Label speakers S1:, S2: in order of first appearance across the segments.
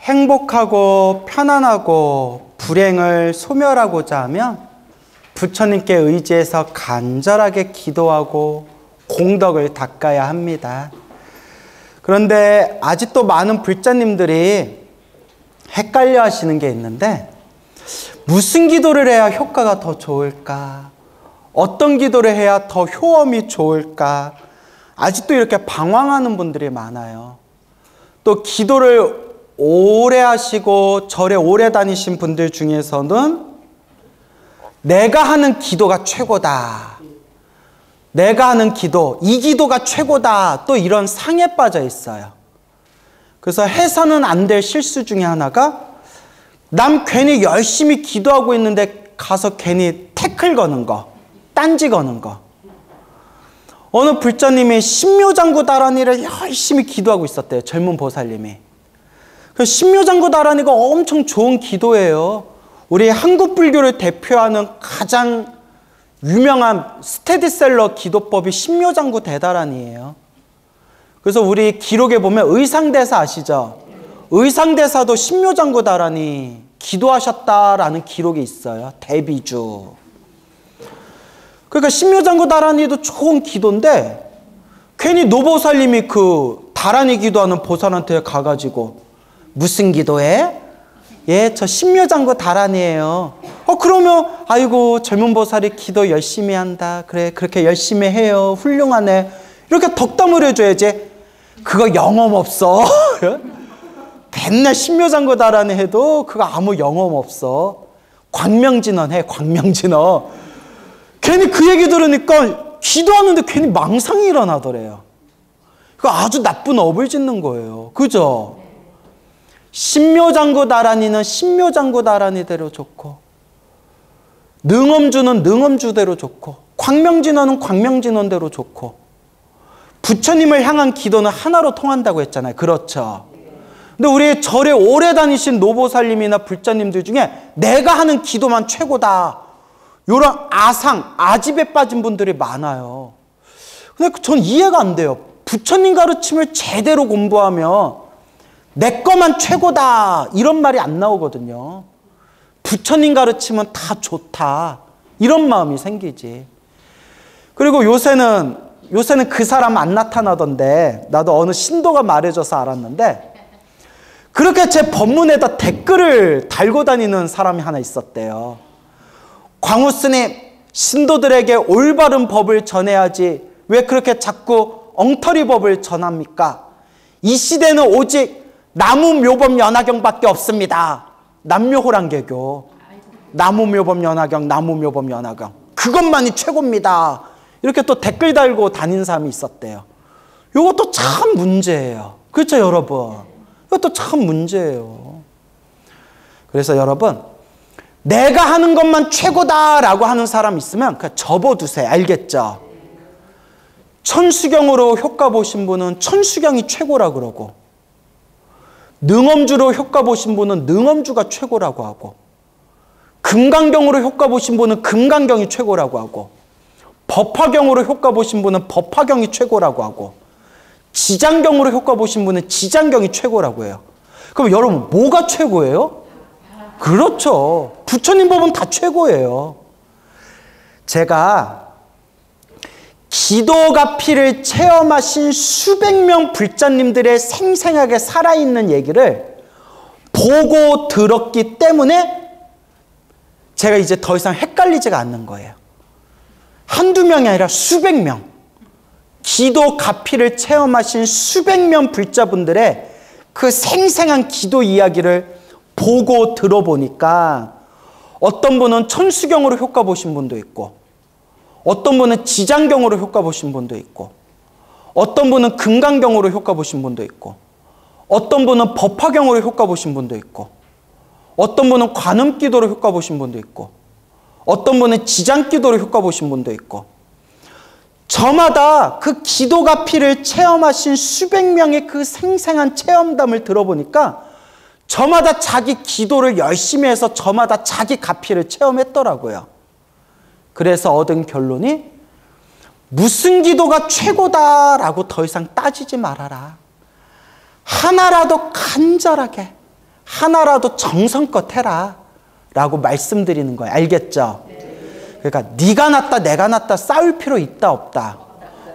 S1: 행복하고 편안하고 불행을 소멸하고자 하면 부처님께 의지해서 간절하게 기도하고 공덕을 닦아야 합니다. 그런데 아직도 많은 불자님들이 헷갈려 하시는 게 있는데, 무슨 기도를 해야 효과가 더 좋을까? 어떤 기도를 해야 더 효험이 좋을까? 아직도 이렇게 방황하는 분들이 많아요. 또 기도를 오래 하시고 절에 오래 다니신 분들 중에서는 내가 하는 기도가 최고다, 내가 하는 기도, 이 기도가 최고다, 또 이런 상에 빠져 있어요. 그래서 해서는 안 될 실수 중에 하나가, 남 괜히 열심히 기도하고 있는데 가서 괜히 태클 거는 거, 딴지 거는 거. 어느 불자님이 신묘장구다라니를 열심히 기도하고 있었대요. 젊은 보살님이. 그 신묘장구다라니가 엄청 좋은 기도예요. 우리 한국 불교를 대표하는 가장 유명한 스테디셀러 기도법이 신묘장구 대다란이에요. 그래서 우리 기록에 보면 의상대사 아시죠? 의상대사도 신묘장구다라니 기도하셨다라는 기록이 있어요. 대비주. 그러니까 신묘장구다라니도 좋은 기도인데, 괜히 노보살님이 그 다라니 기도하는 보살한테 가가지고 무슨 기도해? 예, 저 신묘장구 다라니예요. 그러면 아이고 젊은 보살이 기도 열심히 한다. 그래, 그렇게 열심히 해요. 훌륭하네. 이렇게 덕담을 해줘야지. 그거 영험 없어. 맨날 신묘장구 다라니 해도 그거 아무 영험 없어. 광명진원 해, 광명진원. 괜히 그 얘기 들으니까 기도하는데 괜히 망상이 일어나더래요. 그거 아주 나쁜 업을 짓는 거예요. 그죠? 신묘장구 다라니는 신묘장구 다라니대로 좋고, 능엄주는 능엄주대로 좋고, 광명진원은 광명진원대로 좋고, 부처님을 향한 기도는 하나로 통한다고 했잖아요. 그렇죠? 근데 우리 절에 오래 다니신 노보살님이나 불자님들 중에 내가 하는 기도만 최고다, 이런 아상, 아집에 빠진 분들이 많아요. 근데 전 이해가 안 돼요. 부처님 가르침을 제대로 공부하면 내 거만 최고다, 이런 말이 안 나오거든요. 부처님 가르침은 다 좋다, 이런 마음이 생기지. 그리고 요새는 그 사람 안 나타나던데, 나도 어느 신도가 말해줘서 알았는데, 그렇게 제 법문에다 댓글을 달고 다니는 사람이 하나 있었대요. 광우스님, 신도들에게 올바른 법을 전해야지 왜 그렇게 자꾸 엉터리 법을 전합니까? 이 시대는 오직 나무묘법연화경밖에 없습니다. 남묘호랑개교, 나무묘법연화경, 나무묘법연화경, 그것만이 최고입니다. 이렇게 또 댓글 달고 다닌 사람이 있었대요. 이것도 참 문제예요. 그렇죠, 여러분? 이것도 참 문제예요. 그래서 여러분, 내가 하는 것만 최고다라고 하는 사람 있으면 그냥 접어두세요. 알겠죠? 천수경으로 효과 보신 분은 천수경이 최고라 그러고, 능엄주로 효과 보신 분은 능엄주가 최고라고 하고, 금강경으로 효과 보신 분은 금강경이 최고라고 하고, 법화경으로 효과 보신 분은 법화경이 최고라고 하고, 지장경으로 효과 보신 분은 지장경이 최고라고 해요. 그럼 여러분, 뭐가 최고예요? 그렇죠. 부처님 법은 다 최고예요. 제가 기도가 피를 체험하신 수백 명 불자님들의 생생하게 살아있는 얘기를 보고 들었기 때문에 제가 이제 더 이상 헷갈리지가 않는 거예요. 한두 명이 아니라 수백 명, 기도 가피를 체험하신 수백 명 불자분들의 그 생생한 기도 이야기를 보고 들어보니까, 어떤 분은 천수경으로 효과 보신 분도 있고, 어떤 분은 지장경으로 효과 보신 분도 있고, 어떤 분은 금강경으로 효과 보신 분도 있고, 어떤 분은 법화경으로 효과 보신 분도 있고, 어떤 분은 관음기도로 효과 보신 분도 있고, 어떤 분은 지장기도로 효과 보신 분도 있고, 저마다 그 기도가 피를 체험하신 수백 명의 그 생생한 체험담을 들어보니까 저마다 자기 기도를 열심히 해서 저마다 자기 가피를 체험했더라고요. 그래서 얻은 결론이, 무슨 기도가 최고다라고 더 이상 따지지 말아라. 하나라도 간절하게, 하나라도 정성껏 해라 라고 말씀드리는 거예요. 알겠죠? 그러니까 네가 낫다 내가 낫다 싸울 필요 있다 없다?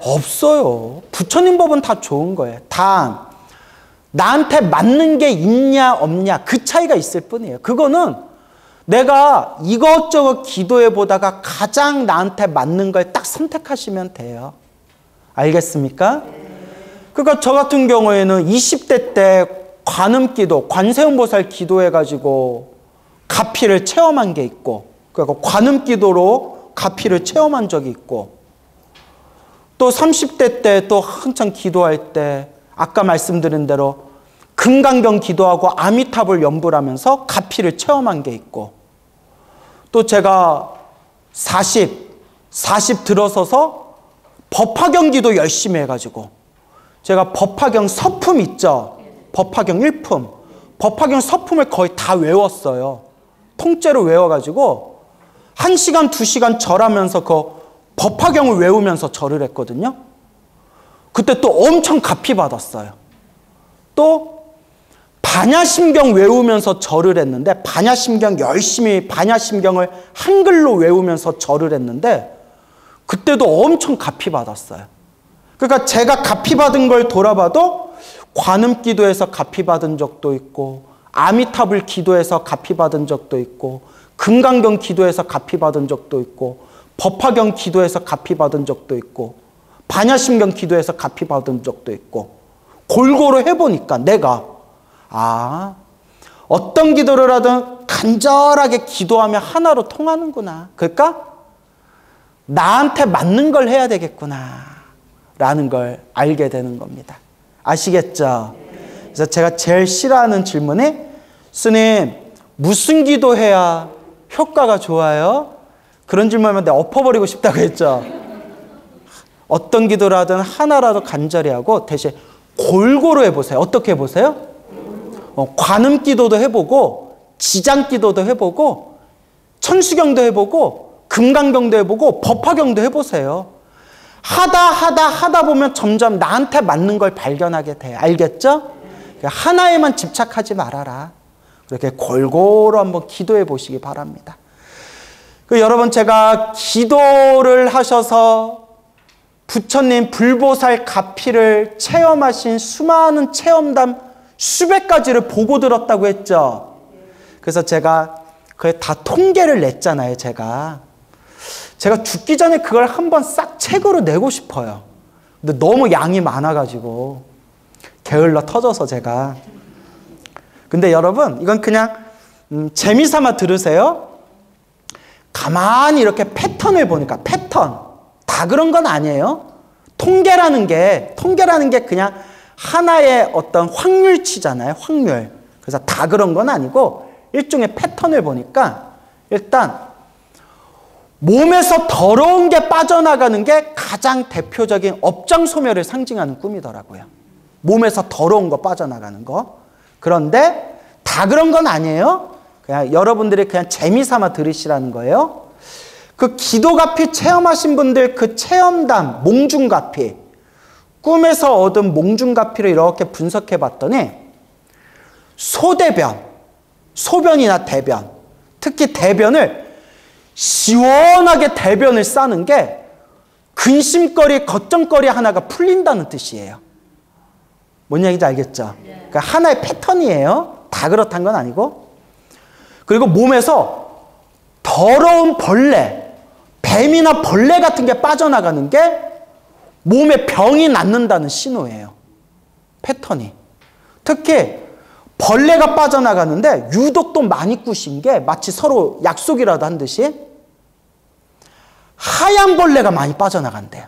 S1: 없어요. 부처님 법은 다 좋은 거예요. 다 나한테 맞는 게 있냐 없냐 그 차이가 있을 뿐이에요. 그거는 내가 이것저것 기도해 보다가 가장 나한테 맞는 걸 딱 선택하시면 돼요. 알겠습니까? 그러니까 저 같은 경우에는 20대 때 관음기도, 관세음보살 기도해가지고 가피를 체험한 게 있고, 그러니까 관음기도로 가피를 체험한 적이 있고, 또 30대 때 또 한참 기도할 때 아까 말씀드린 대로 금강경 기도하고 아미타불 연불 하면서 가피를 체험한 게 있고, 또 제가 40 들어서서 법화경 기도 열심히 해가지고 제가 법화경 서품 있죠? 법화경 1품. 법화경 서품을 거의 다 외웠어요. 통째로 외워가지고 1시간, 2시간 절하면서 그 법화경을 외우면서 절을 했거든요. 그때 또 엄청 가피 받았어요. 또 반야심경 외우면서 절을 했는데 반야심경 열심히 반야심경을 한글로 외우면서 절을 했는데 그때도 엄청 가피 받았어요. 그러니까 제가 가피 받은 걸 돌아봐도 관음기도에서 가피 받은 적도 있고 아미타불 기도에서 가피 받은 적도 있고 금강경 기도에서 가피 받은 적도 있고 법화경 기도에서 가피 받은 적도 있고 반야심경 기도에서 가피 받은 적도 있고 골고루 해보니까 내가 어떤 기도를 하든 간절하게 기도하면 하나로 통하는구나. 그러니까 나한테 맞는 걸 해야 되겠구나 라는 걸 알게 되는 겁니다. 아시겠죠? 그래서 제가 제일 싫어하는 질문이 스님 무슨 기도해야 효과가 좋아요? 그런 질문하면 내가 엎어버리고 싶다고 했죠. 어떤 기도를 하든 하나라도 간절히 하고 대신 골고루 해보세요. 어떻게 해보세요? 관음기도도 해보고 지장기도도 해보고 천수경도 해보고 금강경도 해보고 법화경도 해보세요. 하다 보면 점점 나한테 맞는 걸 발견하게 돼요. 알겠죠? 하나에만 집착하지 말아라. 그렇게 골고루 한번 기도해 보시기 바랍니다. 여러분 제가 기도를 하셔서 부처님 불보살 가피를 체험하신 수많은 체험담 수백 가지를 보고 들었다고 했죠. 그래서 제가 그게 다 통계를 냈잖아요. 제가 죽기 전에 그걸 한번 싹 책으로 내고 싶어요. 근데 너무 양이 많아가지고 게을러 터져서 제가. 근데 여러분 이건 그냥 재미삼아 들으세요. 가만히 이렇게 패턴을 보니까 패턴 다 그런 건 아니에요. 통계라는 게 그냥 하나의 어떤 확률치잖아요. 확률. 그래서 다 그런 건 아니고 일종의 패턴을 보니까 일단 몸에서 더러운 게 빠져나가는 게 가장 대표적인 업장소멸을 상징하는 꿈이더라고요. 몸에서 더러운 거 빠져나가는 거. 그런데 다 그런 건 아니에요. 그냥 여러분들이 그냥 재미삼아 들으시라는 거예요. 그 기도가피 체험하신 분들 그 체험담 몽중가피 꿈에서 얻은 몽중가피를 이렇게 분석해 봤더니 소변이나 대변, 특히 대변을 시원하게 대변을 싸는 게 근심거리, 걱정거리 하나가 풀린다는 뜻이에요. 뭔 얘기인지 알겠죠? 그러니까 하나의 패턴이에요. 다 그렇다는 건 아니고. 그리고 몸에서 더러운 벌레, 뱀이나 벌레 같은 게 빠져나가는 게 몸에 병이 낫는다는 신호예요. 패턴이. 특히 벌레가 빠져나가는데 유독 또 많이 꾸신 게 마치 서로 약속이라도 한 듯이 하얀 벌레가 많이 빠져나간대요.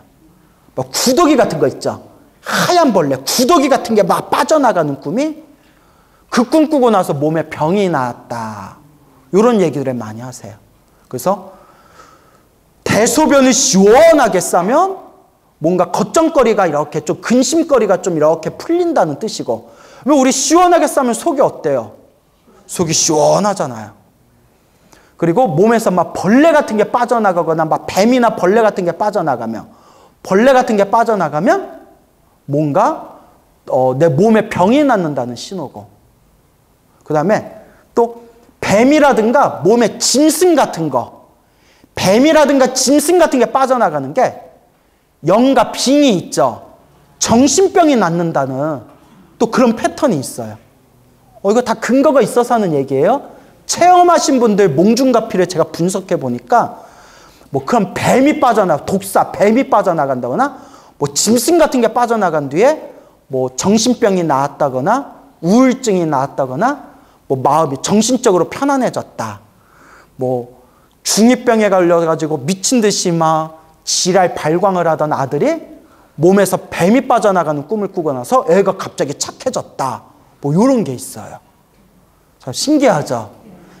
S1: 뭐 구더기 같은 거 있죠. 하얀 벌레, 구더기 같은 게 막 빠져나가는 꿈이 그 꿈 꾸고 나서 몸에 병이 나았다. 이런 얘기들을 많이 하세요. 그래서 대소변을 시원하게 싸면 뭔가 걱정거리가 이렇게 좀 근심거리가 좀 이렇게 풀린다는 뜻이고 우리 시원하게 싸면 속이 어때요? 속이 시원하잖아요. 그리고 몸에서 막 벌레 같은 게 빠져나가거나 막 뱀이나 벌레 같은 게 빠져나가면 뭔가 내 몸에 병이 낫는다는 신호고 그 다음에 또 뱀이라든가 몸에 짐승 같은 거, 뱀이라든가 짐승 같은 게 빠져나가는 게 영과 빙이 있죠. 정신병이 낫는다는 또 그런 패턴이 있어요. 이거 다 근거가 있어서 하는 얘기예요. 체험하신 분들 몽중가피를 제가 분석해 보니까 뭐 그런 뱀이 독사, 뱀이 빠져나간다거나 뭐 짐승 같은 게 빠져나간 뒤에 뭐 정신병이 나았다거나 우울증이 나았다거나 뭐 마음이 정신적으로 편안해졌다. 뭐 중2병에 걸려가지고 미친 듯이 막 지랄 발광을 하던 아들이 몸에서 뱀이 빠져나가는 꿈을 꾸고 나서 애가 갑자기 착해졌다. 뭐 이런 게 있어요. 참 신기하죠?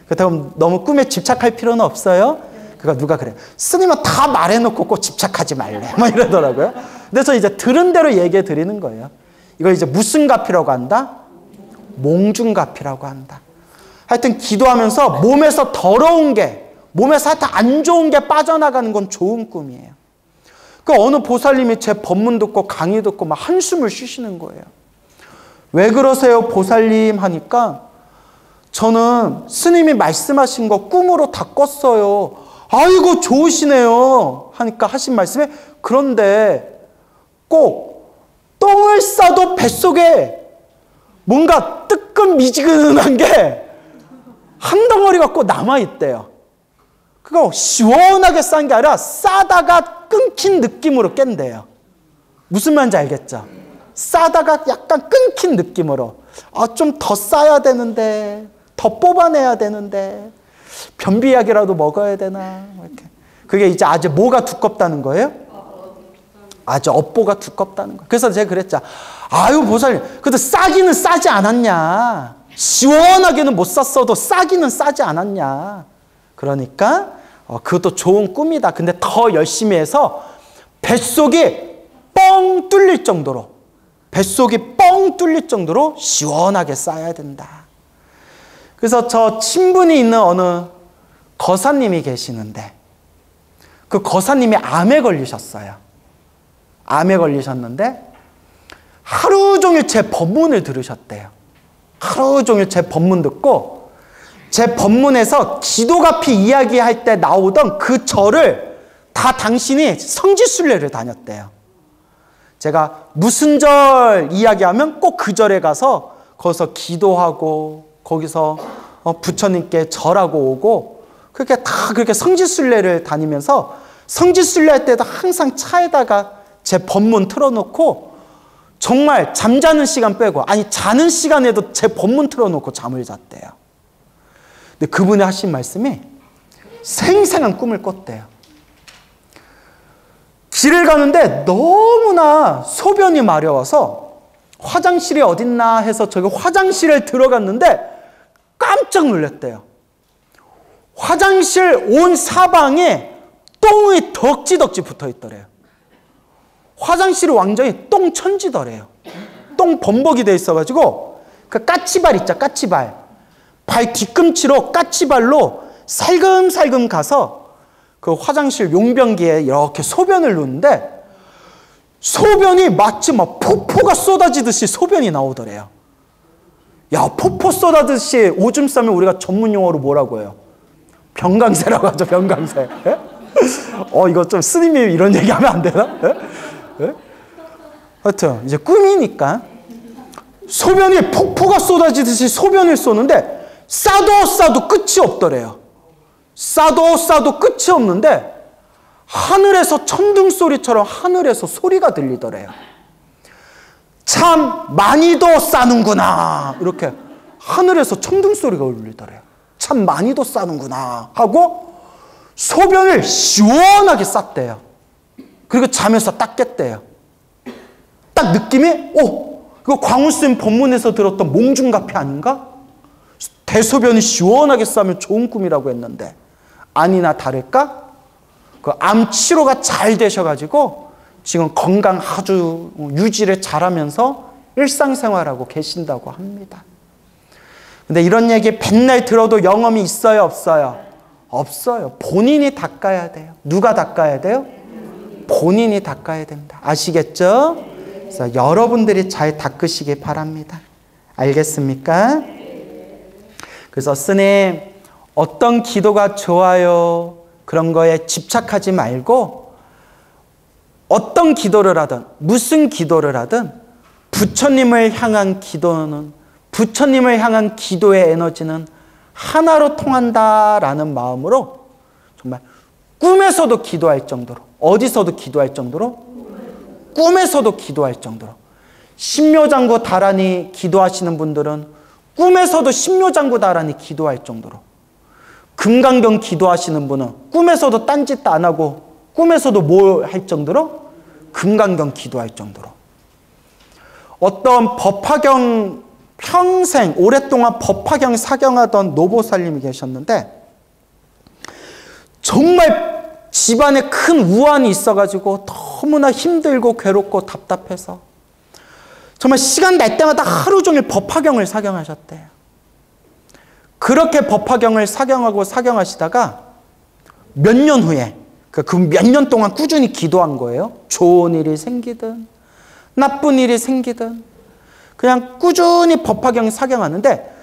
S1: 그렇다고 너무 꿈에 집착할 필요는 없어요. 그러니까 누가 그래. 스님은 다 말해놓고 꼭 집착하지 말래. 막 이러더라고요. 그래서 이제 들은 대로 얘기해 드리는 거예요. 이걸 이제 무슨 가피라고 한다? 몽중가피라고 한다. 하여튼 기도하면서 몸에서 더러운 게, 몸에서 하여튼 안 좋은 게 빠져나가는 건 좋은 꿈이에요. 그 어느 보살님이 제 법문 듣고 강의 듣고 막 한숨을 쉬시는 거예요. 왜 그러세요, 보살님? 하니까 저는 스님이 말씀하신 거 꿈으로 다 꿨어요. 아이고 좋으시네요. 하니까 하신 말씀에 그런데 꼭 똥을 싸도 뱃속에 뭔가 뜨끈미지근한 게 한 덩어리가 꼭 남아있대요. 그거 시원하게 싼 게 아니라 싸다가 끊긴 느낌으로 깬대요. 무슨 말인지 알겠죠? 싸다가 약간 끊긴 느낌으로. 좀 더 싸야 되는데, 더 뽑아내야 되는데, 변비약이라도 먹어야 되나, 이렇게. 그게 이제 아주 뭐가 두껍다는 거예요? 아주 업보가 두껍다는 거예요. 그래서 제가 그랬죠. 아유, 보살님, 그래도 싸기는 싸지 않았냐. 시원하게는 못 쌌어도 싸기는 싸지 않았냐. 그러니까 그것도 좋은 꿈이다. 근데 더 열심히 해서 뱃속이 뻥 뚫릴 정도로, 뱃속이 뻥 뚫릴 정도로 시원하게 싸야 된다. 그래서 저 친분이 있는 어느 거사님이 계시는데 그 거사님이 암에 걸리셨어요. 암에 걸리셨는데 하루 종일 제 법문을 들으셨대요. 하루 종일 제 법문 듣고 제 법문에서 기도가피 이야기할 때 나오던 그 절을 다 당신이 성지순례를 다녔대요. 제가 무슨 절 이야기하면 꼭 그 절에 가서 거기서 기도하고 거기서 부처님께 절하고 오고 그렇게 다 그렇게 성지순례를 다니면서 성지순례 할 때도 항상 차에다가 제 법문 틀어놓고 정말 잠자는 시간 빼고 아니 자는 시간에도 제 법문 틀어놓고 잠을 잤대요. 근데 그분이 하신 말씀이 생생한 꿈을 꿨대요. 길을 가는데 너무나 소변이 마려워서 화장실이 어딨나 해서 저기 화장실에 들어갔는데 깜짝 놀랐대요. 화장실 온 사방에 똥이 덕지덕지 붙어 있더래요. 화장실이 완전히 똥천지더래요. 똥 범벅이 돼 있어가지고 그 까치발 있죠, 까치발. 발 뒤꿈치로 까치발로 살금살금 가서 그 화장실 용변기에 이렇게 소변을 놓는데 소변이 마치 막 폭포가 쏟아지듯이 소변이 나오더래요. 야, 폭포 쏟아지듯이 오줌 싸면 우리가 전문 용어로 뭐라고 해요? 병강세라고 하죠, 병강세. 예? 이거 좀 스님이 이런 얘기하면 안 되나? 예? 예? 하여튼 이제 꿈이니까 소변이 폭포가 쏟아지듯이 소변을 쏘는데 싸도 끝이 없더래요. 싸도 끝이 없는데 하늘에서 천둥 소리처럼 하늘에서 소리가 들리더래요. 참 많이도 싸는구나. 이렇게 하늘에서 천둥 소리가 울리더래요. 참 많이도 싸는구나 하고 소변을 시원하게 쌌대요. 그리고 자면서 딱 깼대요. 딱 느낌이 이거 광우쌤 법문에서 들었던 몽중가피 아닌가? 대소변이 시원하게 싸면 좋은 꿈이라고 했는데 아니나 다를까? 그 암 치료가 잘 되셔가지고 지금 건강 아주 유지를 잘하면서 일상생활하고 계신다고 합니다. 근데 이런 얘기 맨날 들어도 영험이 있어요, 없어요? 없어요. 본인이 닦아야 돼요. 누가 닦아야 돼요? 본인이 닦아야 됩니다. 아시겠죠? 그래서 여러분들이 잘 닦으시기 바랍니다. 알겠습니까? 그래서 스님, 어떤 기도가 좋아요? 그런 거에 집착하지 말고 어떤 기도를 하든 무슨 기도를 하든 부처님을 향한 기도는, 부처님을 향한 기도의 에너지는 하나로 통한다라는 마음으로 정말 꿈에서도 기도할 정도로, 어디서도 기도할 정도로, 꿈에서도 기도할 정도로, 신묘장구 다란히 기도하시는 분들은 꿈에서도 신묘장구 다란히 기도할 정도로, 금강경 기도하시는 분은 꿈에서도 딴짓도 안 하고 꿈에서도 뭐 할 정도로 금강경 기도할 정도로, 어떤 법화경 평생 오랫동안 법화경 사경하던 노보살님이 계셨는데 정말 집안에 큰 우환이 있어가지고 너무나 힘들고 괴롭고 답답해서 정말 시간 날 때마다 하루 종일 법화경을 사경하셨대요. 그렇게 법화경을 사경하고 사경하시다가 몇 년 후에, 그 몇 년 동안 꾸준히 기도한 거예요. 좋은 일이 생기든 나쁜 일이 생기든 그냥 꾸준히 법화경 사경하는데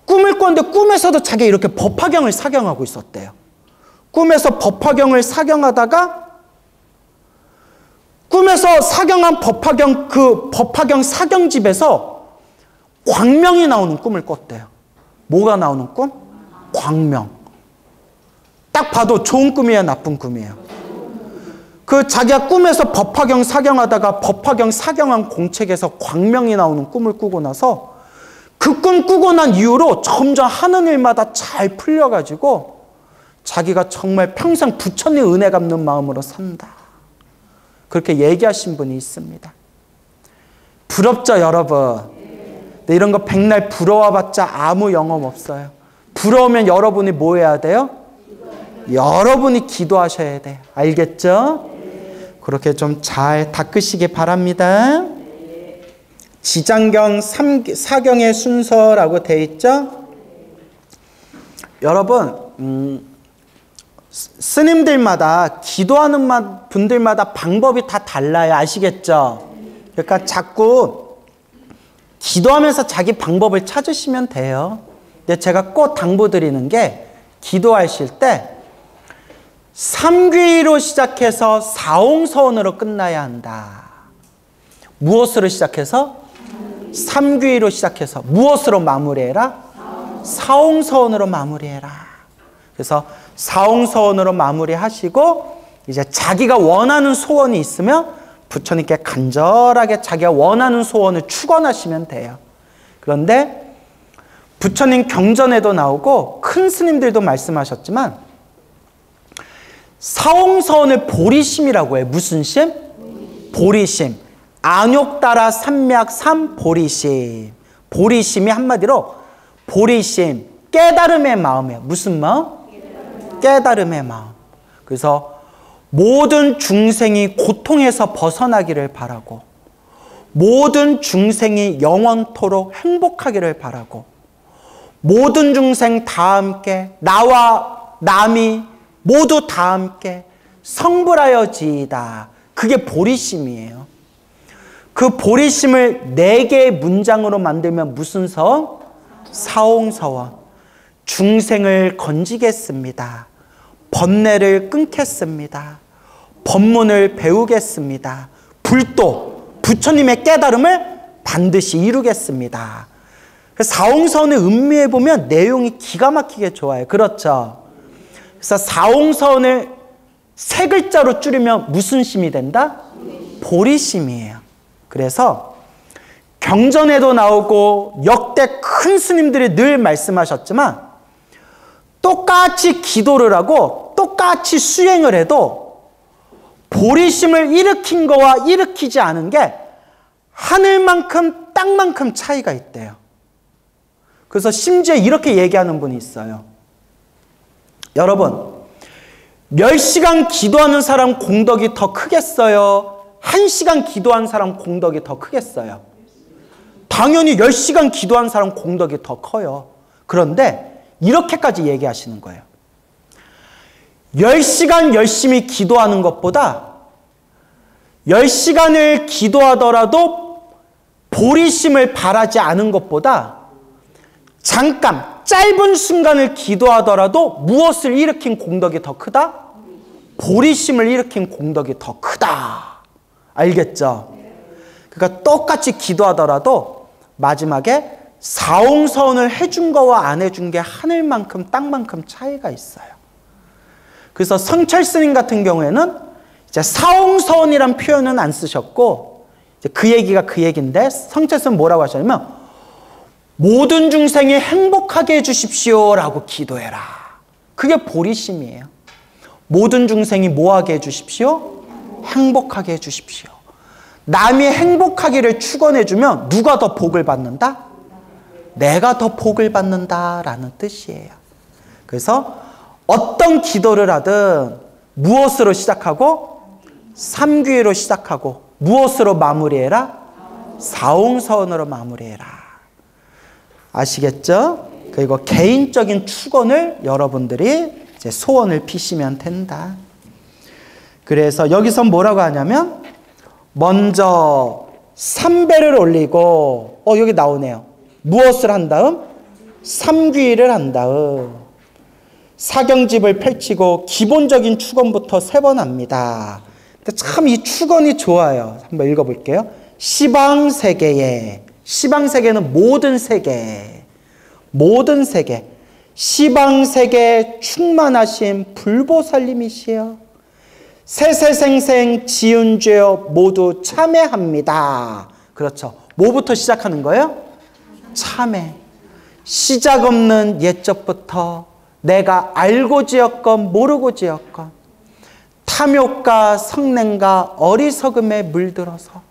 S1: 꿈을 꿨는데 꿈에서도 자기가 이렇게 법화경을 사경하고 있었대요. 꿈에서 법화경을 사경하다가 꿈에서 사경한 법화경, 그 법화경 사경집에서 광명이 나오는 꿈을 꿨대요. 뭐가 나오는 꿈? 광명. 딱 봐도 좋은 꿈이에요, 나쁜 꿈이에요? 그 자기가 꿈에서 법화경 사경하다가 법화경 사경한 공책에서 광명이 나오는 꿈을 꾸고 나서 그 꿈 꾸고 난 이후로 점점 하는 일마다 잘 풀려가지고 자기가 정말 평생 부처님 은혜 갚는 마음으로 산다. 그렇게 얘기하신 분이 있습니다. 부럽죠, 여러분? 근데 이런 거 백날 부러워봤자 아무 영업 없어요. 부러우면 여러분이 뭐 해야 돼요? 여러분이 기도하셔야 돼요. 알겠죠? 그렇게 좀 잘 닦으시기 바랍니다. 지장경 4경의 순서라고 되어 있죠? 여러분, 스님들마다 기도하는 분들마다 방법이 다 달라요. 아시겠죠? 그러니까 자꾸 기도하면서 자기 방법을 찾으시면 돼요. 근데 제가 꼭 당부드리는 게 기도하실 때 삼귀로 시작해서 사홍서원으로 끝나야 한다. 무엇으로 시작해서? 삼귀로 시작해서 무엇으로 마무리해라? 사홍서원으로 마무리해라. 그래서 사홍서원으로 마무리하시고 이제 자기가 원하는 소원이 있으면 부처님께 간절하게 자기가 원하는 소원을 축원하시면 돼요. 그런데 부처님 경전에도 나오고 큰 스님들도 말씀하셨지만 사홍서원을 보리심이라고 해요. 무슨 심? 보리심. 안욕따라 삼맥 삼 보리심. 보리심이 한마디로 보리심, 깨달음의 마음이에요. 무슨 마음? 깨달음의 마음. 그래서 모든 중생이 고통에서 벗어나기를 바라고, 모든 중생이 영원토록 행복하기를 바라고, 모든 중생 다 함께, 나와 남이 모두 다 함께 성불하여지이다. 그게 보리심이에요. 그 보리심을 4개의 문장으로 만들면 무슨 서원? 사홍서원. 중생을 건지겠습니다. 번뇌를 끊겠습니다. 법문을 배우겠습니다. 불도, 부처님의 깨달음을 반드시 이루겠습니다. 사홍서원을 음미해 보면 내용이 기가 막히게 좋아요. 그렇죠? 그래서 사홍서원을 3글자로 줄이면 무슨 심이 된다? 보리심이에요. 그래서 경전에도 나오고 역대 큰 스님들이 늘 말씀하셨지만 똑같이 기도를 하고 똑같이 수행을 해도 보리심을 일으킨 거와 일으키지 않은 게 하늘만큼 땅만큼 차이가 있대요. 그래서 심지어 이렇게 얘기하는 분이 있어요. 여러분, 10시간 기도하는 사람 공덕이 더 크겠어요? 1시간 기도한 사람 공덕이 더 크겠어요? 당연히 10시간 기도한 사람 공덕이 더 커요. 그런데 이렇게까지 얘기하시는 거예요. 10시간 열심히 기도하는 것보다 10시간을 기도하더라도 보리심을 바라지 않은 것보다 잠깐 짧은 순간을 기도하더라도 무엇을 일으킨 공덕이 더 크다? 보리심을 일으킨 공덕이 더 크다. 알겠죠? 그러니까 똑같이 기도하더라도 마지막에 사홍서원을 해준 거와 안 해준 게 하늘만큼 땅만큼 차이가 있어요. 그래서 성철 스님 같은 경우에는 이제 사홍서원이란 표현은 안 쓰셨고, 이제 그 얘기가 그 얘기인데, 성철 스님 뭐라고 하셨냐면, 모든 중생이 행복하게 해주십시오라고 기도해라. 그게 보리심이에요. 모든 중생이 뭐하게 해주십시오? 행복하게 해주십시오. 남이 행복하기를 축원해주면 누가 더 복을 받는다? 내가 더 복을 받는다라는 뜻이에요. 그래서 어떤 기도를 하든 무엇으로 시작하고? 삼귀로 시작하고 무엇으로 마무리해라? 사홍서원으로 마무리해라. 아시겠죠? 그리고 개인적인 축원을 여러분들이 이제 소원을 피시면 된다. 그래서 여기서 뭐라고 하냐면 먼저 삼배를 올리고 여기 나오네요. 무엇을 한 다음? 삼귀를 한 다음 사경집을 펼치고 기본적인 축원부터 3번 합니다. 근데 참 이 축원이 좋아요. 한번 읽어볼게요. 시방세계에, 시방세계는 모든 세계, 모든 세계, 시방세계 충만하신 불보살님이시여 세세생생 지은 죄여 모두 참회합니다. 그렇죠. 뭐부터 시작하는 거예요? 참회. 시작 없는 옛적부터 내가 알고 지었건 모르고 지었건 탐욕과 성냄과 어리석음에 물들어서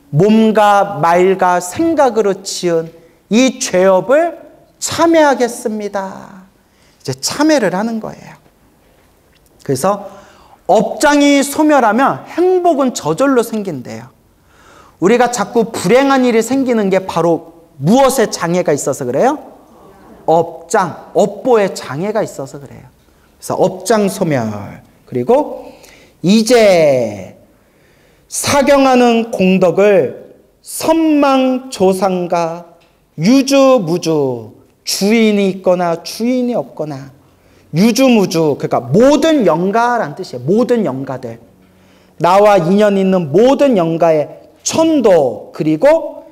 S1: 몸과 말과 생각으로 지은 이 죄업을 참회하겠습니다. 이제 참회를 하는 거예요. 그래서 업장이 소멸하면 행복은 저절로 생긴대요. 우리가 자꾸 불행한 일이 생기는 게 바로 무엇에 장애가 있어서 그래요? 업장, 업보에 장애가 있어서 그래요. 그래서 업장 소멸. 그리고 이제 사경하는 공덕을 선망조상과 유주무주, 주인이 있거나 주인이 없거나 유주무주, 그러니까 모든 영가라는 뜻이에요. 모든 영가들. 나와 인연 있는 모든 영가의 천도, 그리고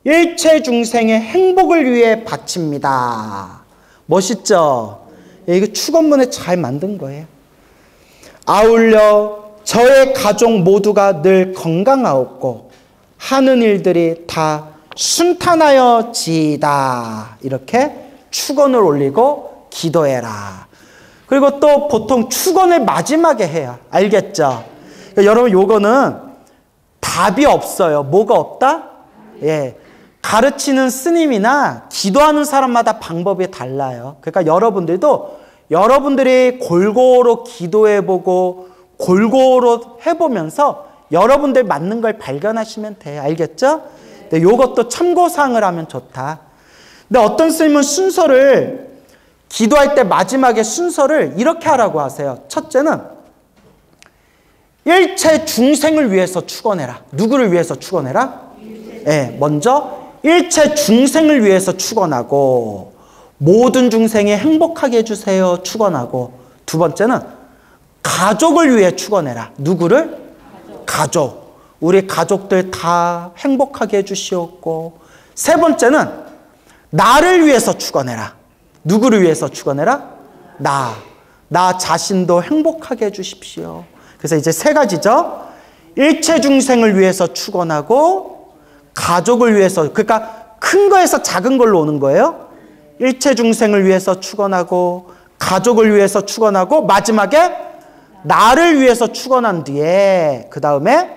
S1: 일체 중생의 행복을 위해 바칩니다. 멋있죠? 이거 축원문에 잘 만든 거예요. 아울러 저의 가족 모두가 늘 건강하옵고 하는 일들이 다 순탄하여지이다. 이렇게 축원을 올리고 기도해라. 그리고 또 보통 축원을 마지막에 해요. 알겠죠? 그러니까 여러분 요거는 답이 없어요. 뭐가 없다? 예. 가르치는 스님이나 기도하는 사람마다 방법이 달라요. 그러니까 여러분들도 여러분들이 골고루 기도해보고 골고루 해보면서 여러분들 맞는 걸 발견하시면 돼요. 알겠죠? 근데 요것도 참고사항을 하면 좋다. 근데 어떤 스님은 순서를 기도할 때 마지막에 순서를 이렇게 하라고 하세요. 첫째는 일체 중생을 위해서 축원해라. 누구를 위해서 축원해라? 네, 먼저 일체 중생을 위해서 축원하고 모든 중생이 행복하게 해주세요. 축원하고 두 번째는 가족을 위해 축원해라. 누구를? 가족. 우리 가족들 다 행복하게 해주시옵고 세 번째는 나를 위해서 축원해라. 누구를 위해서 축원해라? 나 자신도 행복하게 해주십시오. 그래서 이제 3가지죠. 일체 중생을 위해서 축원하고 가족을 위해서, 그러니까 큰 거에서 작은 걸로 오는 거예요. 일체 중생을 위해서 축원하고 가족을 위해서 축원하고 마지막에 나를 위해서 축원한 뒤에 그 다음에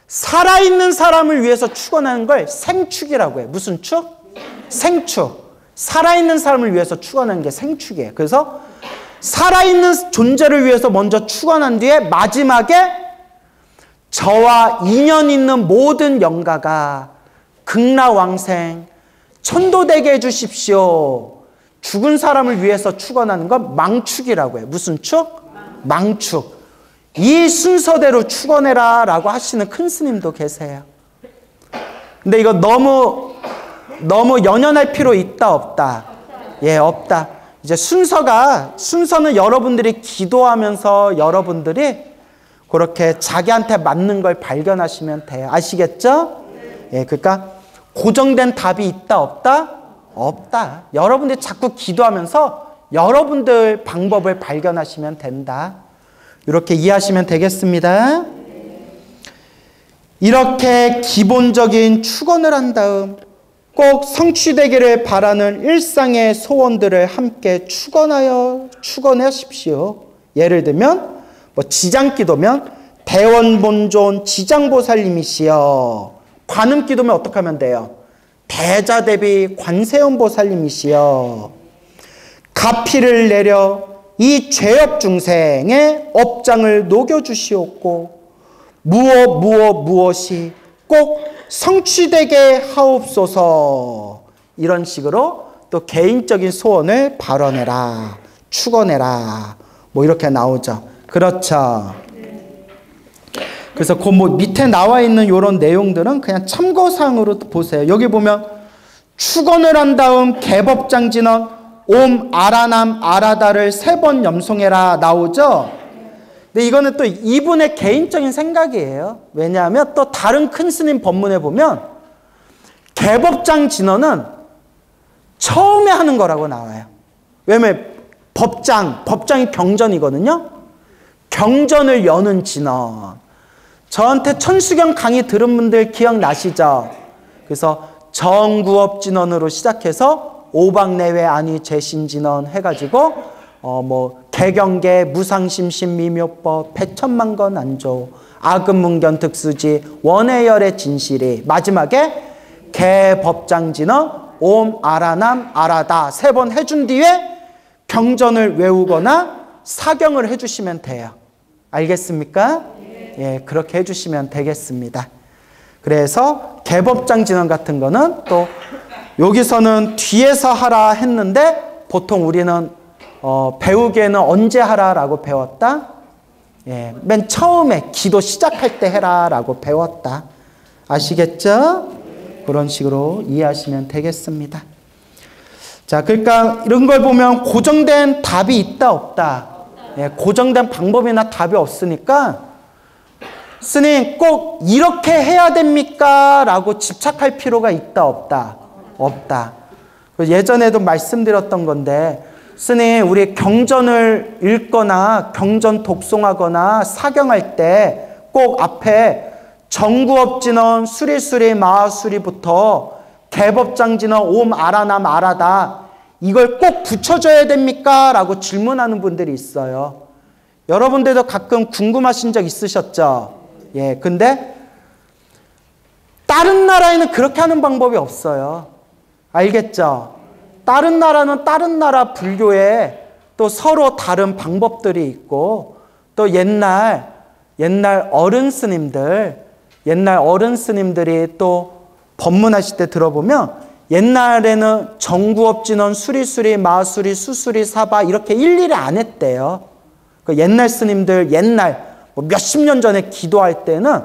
S1: 살아있는 사람을 위해서 축원하는 걸 생축이라고 해요. 무슨 축? 생축. 살아있는 사람을 위해서 축원하는 게 생축이에요. 그래서 살아있는 존재를 위해서 먼저 축원한 뒤에 마지막에 저와 인연 있는 모든 영가가 극락왕생 천도되게 해주십시오. 죽은 사람을 위해서 축원하는 건 망축이라고 해요. 무슨 축? 망축. 이 순서대로 축원해라 라고 하시는 큰 스님도 계세요. 근데 이거 너무 연연할 필요 있다 없다? 예, 없다. 이제 순서는 여러분들이 기도하면서 여러분들이 그렇게 자기한테 맞는 걸 발견하시면 돼요. 아시겠죠? 예, 그러니까 고정된 답이 있다, 없다? 없다. 여러분들이 자꾸 기도하면서 여러분들 방법을 발견하시면 된다. 이렇게 이해하시면 되겠습니다. 이렇게 기본적인 축원을 한 다음 꼭 성취되기를 바라는 일상의 소원들을 함께 축원하십시오. 예를 들면 지장기도면 대원본존 지장보살님이시여. 관음기도면 어떻게 하면 돼요? 대자대비 관세음보살님이시여. 가피를 내려 이 죄업 중생의 업장을 녹여주시옵고 무엇이 꼭 성취되게 하옵소서. 이런 식으로 또 개인적인 소원을 발언해라, 축원해라, 이렇게 나오죠. 그렇죠. 그래서 그 밑에 나와 있는 이런 내용들은 그냥 참고사항으로 보세요. 여기 보면 축원을 한 다음 개법장진언 옴 아라남 아라다를 3번 염송해라 나오죠. 근데 이거는 또 이분의 개인적인 생각이에요. 왜냐하면 또 다른 큰 스님 법문에 보면 개법장진언은 처음에 하는 거라고 나와요. 왜냐면 법장이 경전이거든요. 경전을 여는 진언. 저한테 천수경 강의 들은 분들 기억나시죠? 그래서 정구업진언으로 시작해서 오박내외 아니 재신진언 해가지고 개경계 무상심심 미묘법 백천만건 안조 아금문견 득수지 원해열의 진실이 마지막에 개법장진언 옴 아라남 아라다 3번 해준 뒤에 경전을 외우거나 사경을 해주시면 돼요. 알겠습니까? 예, 그렇게 해주시면 되겠습니다. 그래서 개법장진언 같은 거는 또 여기서는 뒤에서 하라 했는데 보통 우리는 배우기에는 언제 하라라고 배웠다? 예, 맨 처음에 기도 시작할 때 해라라고 배웠다. 아시겠죠? 그런 식으로 이해하시면 되겠습니다. 자, 그러니까 이런 걸 보면 고정된 답이 있다, 없다? 예, 고정된 방법이나 답이 없으니까 스님 꼭 이렇게 해야 됩니까? 라고 집착할 필요가 있다, 없다? 없다. 예전에도 말씀드렸던 건데 스님 우리 경전을 읽거나 경전 독송하거나 사경할 때 꼭 앞에 정구업진언 수리수리 마하수리부터 개법장진언 옴 아라남 아라다 이걸 꼭 붙여줘야 됩니까? 라고 질문하는 분들이 있어요. 여러분들도 가끔 궁금하신 적 있으셨죠? 예, 근데 다른 나라에는 그렇게 하는 방법이 없어요. 알겠죠? 다른 나라는 다른 나라 불교에 또 서로 다른 방법들이 있고 또 옛날 어른 스님들이 또 법문하실 때 들어보면 옛날에는 정구업진언 수리수리 마수리 수수리 사바 이렇게 일일이 안 했대요. 그 옛날 스님들 몇십 년 전에 기도할 때는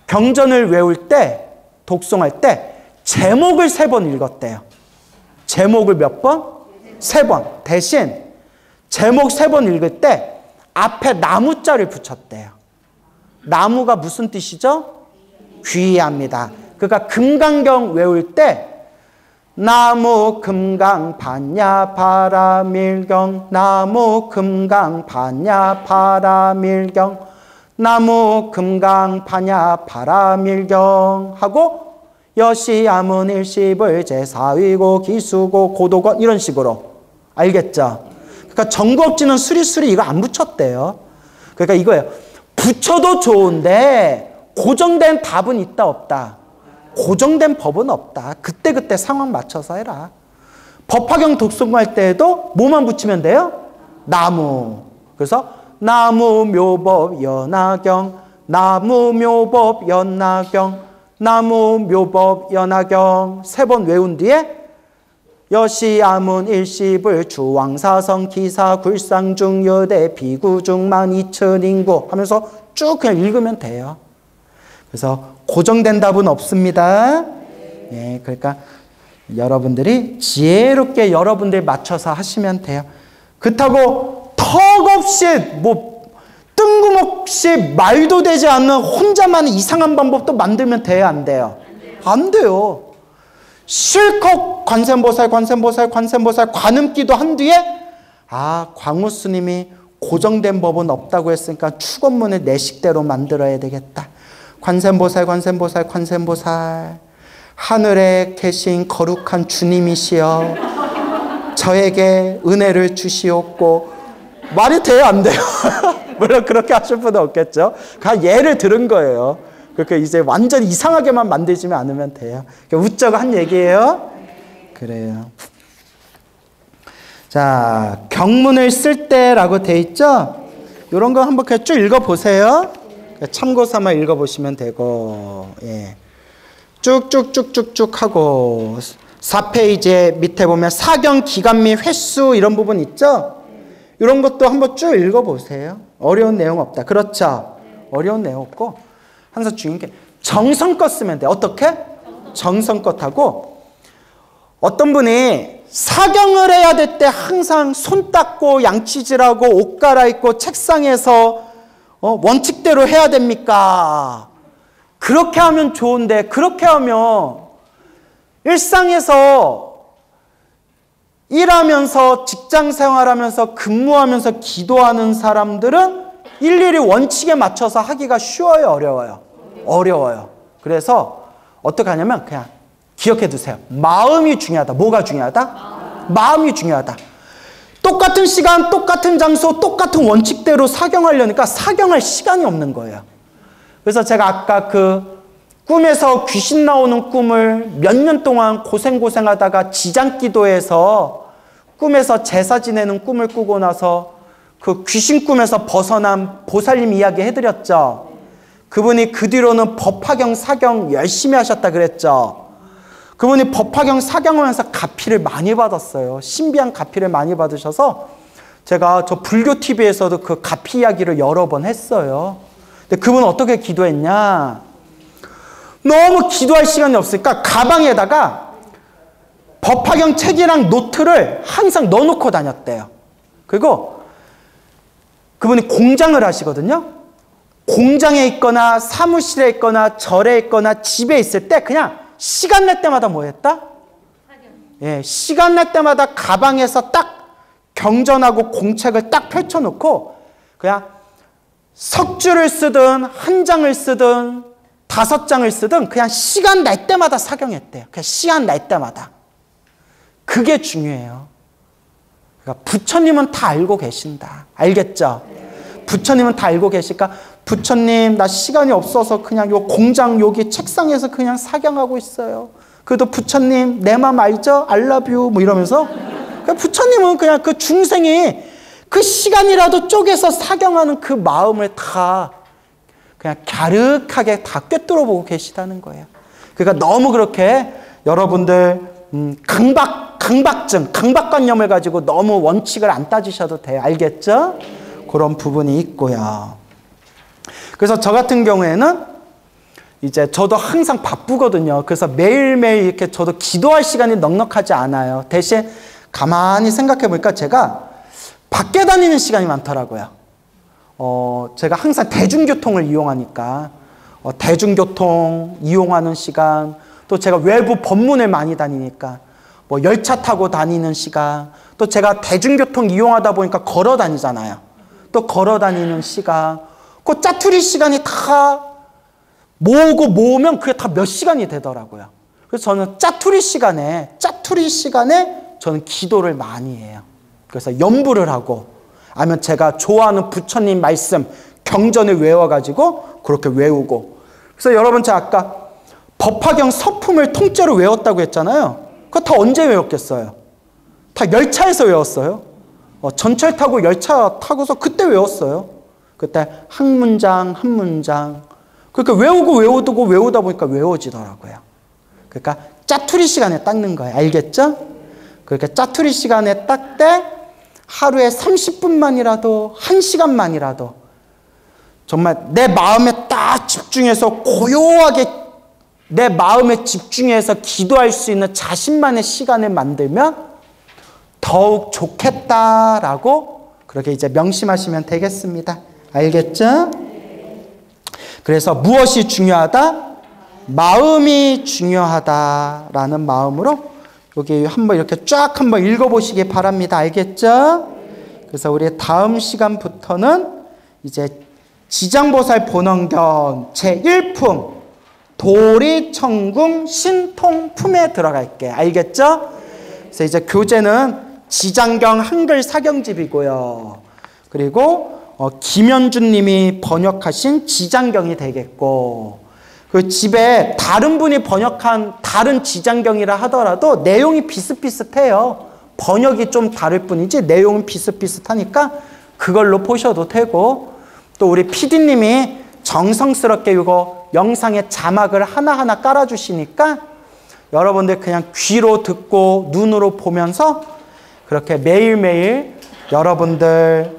S1: 경전을 외울 때 독송할 때 제목을 3번 읽었대요. 제목을 몇 번? 3번. 대신 제목 3번 읽을 때 앞에 나무자를 붙였대요. 나무가 무슨 뜻이죠? 귀합니다. 그러니까 금강경 외울 때 나무 금강 반야 바라밀경 나무 금강 반야 바라밀경 나무 금강 반야 바라밀경 하고 여시아문 일십을 제사위고 기수고 고도건 이런 식으로. 알겠죠? 그러니까 정구업진은 수리수리 이거 안 붙였대요. 그러니까 이거예요. 붙여도 좋은데 고정된 답은 있다 없다? 고정된 법은 없다. 그때그때 상황 맞춰서 해라. 법화경 독송할 때에도 뭐만 붙이면 돼요? 나무. 그래서 나무 묘법 연화경 나무 묘법 연화경 나무 묘법 연화경 3번 외운 뒤에 여시아문 일십을 주왕사성 기사 굴상중 여대 비구중만 이천인구 하면서 쭉 그냥 읽으면 돼요. 그래서 고정된 답은 없습니다. 예, 그러니까 여러분들이 지혜롭게 여러분들 맞춰서 하시면 돼요. 그렇다고 턱없이 뜬금없이 말도 되지 않는 혼자만의 이상한 방법도 만들면 돼요, 안 돼요? 안 돼요. 실컷 관세음보살 관음기도 한 뒤에 광우 스님이 고정된 법은 없다고 했으니까 축원문을 내 식대로 만들어야 되겠다. 관세음보살 하늘에 계신 거룩한 주님이시여 저에게 은혜를 주시옵고. 말이 돼요, 안 돼요? 물론 그렇게 하실 분은 없겠죠. 그냥 예를 들은 거예요. 그러니까 이제 완전 이상하게만 만들지만 않으면 돼요. 웃자고 한 얘기예요. 그래요. 자, 경문을 쓸 때라고 돼 있죠? 이런 거 한번 그냥 쭉 읽어보세요. 참고 삼아 읽어보시면 되고, 예. 쭉쭉쭉쭉쭉 하고 4페이지에 밑에 보면 사경 기간 및 횟수 이런 부분 있죠? 이런 것도 한번 쭉 읽어보세요. 어려운 내용 없다. 그렇죠? 어려운 내용 없고 항상 중요한 게 정성껏 쓰면 돼. 어떻게? 정성껏 하고 어떤 분이 사경을 해야 될 때 항상 손 닦고 양치질하고 옷 갈아입고 책상에서 원칙대로 해야 됩니까? 그렇게 하면 좋은데 그렇게 하면 일상에서 일하면서 직장 생활하면서 근무하면서 기도하는 사람들은 일일이 원칙에 맞춰서 하기가 쉬워요, 어려워요? 어려워요. 그래서 어떻게 하냐면 그냥 기억해 두세요. 마음이 중요하다. 뭐가 중요하다? 마음이 중요하다. 똑같은 시간, 똑같은 장소, 똑같은 원칙대로 사경하려니까 사경할 시간이 없는 거예요. 그래서 제가 아까 그 꿈에서 귀신 나오는 꿈을 몇 년 동안 고생하다가 지장기도에서 꿈에서 제사 지내는 꿈을 꾸고 나서 그 귀신 꿈에서 벗어난 보살님 이야기 해드렸죠. 그분이 그 뒤로는 법화경, 사경 열심히 하셨다 그랬죠. 그분이 법화경, 사경하면서 가피를 많이 받았어요. 신비한 가피를 많이 받으셔서 제가 저 불교TV에서도 그 가피 이야기를 여러 번 했어요. 근데 그분은 어떻게 기도했냐? 너무 기도할 시간이 없으니까 가방에다가 법화경 책이랑 노트를 항상 넣어놓고 다녔대요. 그리고 그분이 공장을 하시거든요. 공장에 있거나 사무실에 있거나 절에 있거나 집에 있을 때 그냥 시간 날 때마다 뭐 했다? 예, 시간 날 때마다 가방에서 딱 경전하고 공책을 딱 펼쳐놓고 그냥 석줄을 쓰든 한 장을 쓰든 5장을 쓰든 그냥 시간 날 때마다 사경했대요. 그냥 시간 날 때마다. 그게 중요해요. 그러니까 부처님은 다 알고 계신다. 알겠죠? 부처님은 다 알고 계실까? 부처님 나 시간이 없어서 그냥 요 공장 여기 책상에서 그냥 사경하고 있어요. 그래도 부처님 내 맘 알죠? I love you 뭐 이러면서 부처님은 그냥 그 중생이 그 시간이라도 쪼개서 사경하는 그 마음을 다 그냥 갸륵하게 다 꿰뚫어 보고 계시다는 거예요. 그러니까 너무 그렇게 여러분들 강박관념을 가지고 너무 원칙을 안 따지셔도 돼요. 알겠죠? 그런 부분이 있고요. 그래서 저 같은 경우에는 이제 저도 항상 바쁘거든요. 그래서 매일매일 이렇게 저도 기도할 시간이 넉넉하지 않아요. 대신 가만히 생각해 보니까 제가 밖에 다니는 시간이 많더라고요. 제가 항상 대중교통을 이용하니까 대중교통 이용하는 시간, 또 제가 외부 법문을 많이 다니니까 뭐 열차 타고 다니는 시간, 또 제가 대중교통 이용하다 보니까 걸어 다니잖아요. 또 걸어 다니는 시간, 그 짜투리 시간이 다 모으면 그게 다 몇 시간이 되더라고요. 그래서 저는 짜투리 시간에 저는 기도를 많이 해요. 그래서 연부를 하고 아니면 제가 좋아하는 부처님 말씀 경전을 외워가지고 그렇게 외우고. 그래서 여러분 제가 아까 법화경 서품을 통째로 외웠다고 했잖아요. 그거 다 언제 외웠겠어요? 다 열차에서 외웠어요. 전철 타고 열차 타고서 그때 외웠어요. 그때 한 문장 한 문장. 그러니까 외우다 보니까 외워지더라고요. 그러니까 짜투리 시간에 닦는 거예요. 알겠죠? 그러니까 짜투리 시간에 딱 때 하루에 30분만이라도 1시간만이라도 정말 내 마음에 딱 집중해서 고요하게 내 마음에 집중해서 기도할 수 있는 자신만의 시간을 만들면 더욱 좋겠다라고 그렇게 이제 명심하시면 되겠습니다. 알겠죠? 그래서 무엇이 중요하다? 마음이 중요하다라는 마음으로 여기 한번 이렇게 쫙 한번 읽어보시기 바랍니다. 알겠죠? 그래서 우리 다음 시간부터는 이제 지장보살 본원견 제1품 도리천궁 신통품에 들어갈게. 알겠죠? 그래서 이제 교재는 지장경 한글 사경집이고요. 그리고 김현준 님이 번역하신 지장경이 되겠고, 그 집에 다른 분이 번역한 다른 지장경이라 하더라도 내용이 비슷비슷해요. 번역이 좀 다를 뿐이지 내용은 비슷비슷하니까 그걸로 보셔도 되고, 또 우리 PD님이 정성스럽게 이거 영상에 자막을 하나하나 깔아주시니까 여러분들 그냥 귀로 듣고 눈으로 보면서 그렇게 매일매일 여러분들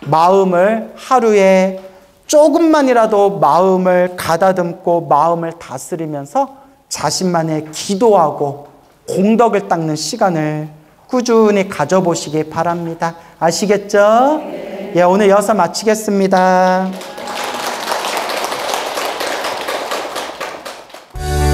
S1: 마음을 하루에 조금만이라도 마음을 가다듬고 마음을 다스리면서 자신만의 기도하고 공덕을 닦는 시간을 꾸준히 가져보시기 바랍니다. 아시겠죠? 예, 오늘 여기서 마치겠습니다.